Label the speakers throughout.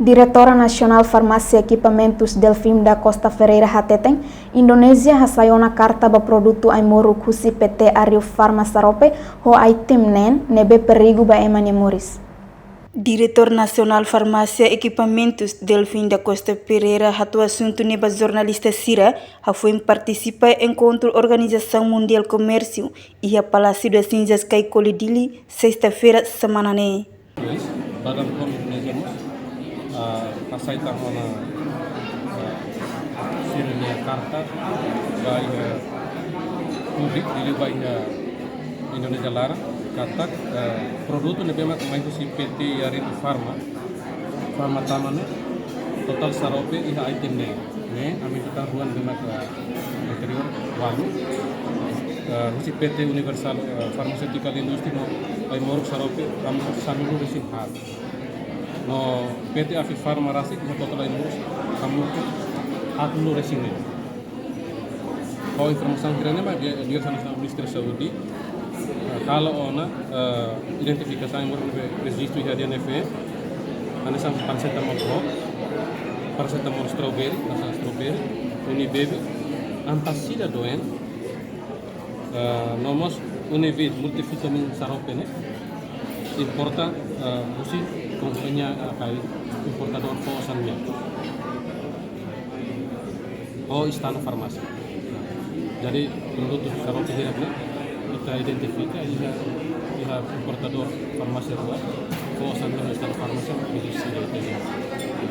Speaker 1: Diretora Nasional Farmasi Equipamentos Delfim da Costa Ferreira Hateteng, Indonesia hasayona karta ba produto ai moru kusi PT Ario Farma Sarope ho ai timnen nebe perigo ba emane moris. Diretor Nasional Farmácia Equipamentos Delfim da Costa Ferreira hatu assunto neba jornalista Sira foi participar em encontro Organização Mundial Comércio e a Palácio das Cinzas Kai Colidili sexta-feira semana ne.
Speaker 2: Badan POM Indonesia pasaitan mana sirnya karta bagi publik di bagi Indonesia lara kata produk ini memang main si PT Ario Farma tamane total sarope iha item ne amin kita ruan memang interior walu si PT Universal Pharmaceutical Industry no ay moruk sarope amin sanulu resin hal no PT Ario Farma rasi iha total ay moruk kamu atlu resin ne kau informasi kiranya mah dia sama Minister Saudi kalau ona identifikasi yang registro ya DNF ane sam paracetamol strawberry uni baby antacida doen nomos univid multivitamin saropene importa usi kompannya kai importador kawasannya Istana Farmasi. Jadi produk sarope hirapna kita identifikasi ia importador farmasi luar kawasan Istana Farmasi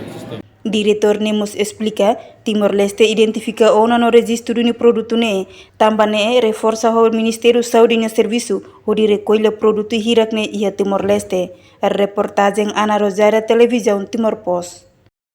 Speaker 2: sistem.
Speaker 1: Diretor Nemos explica, Timor-Leste identifica ona no registro do produto ne, também reforça o Ministério Saúde e Serviço, onde recolhe produto hirak ne ia Timor-Leste. A reportagem Ana Rosária, Televisão Timor Post.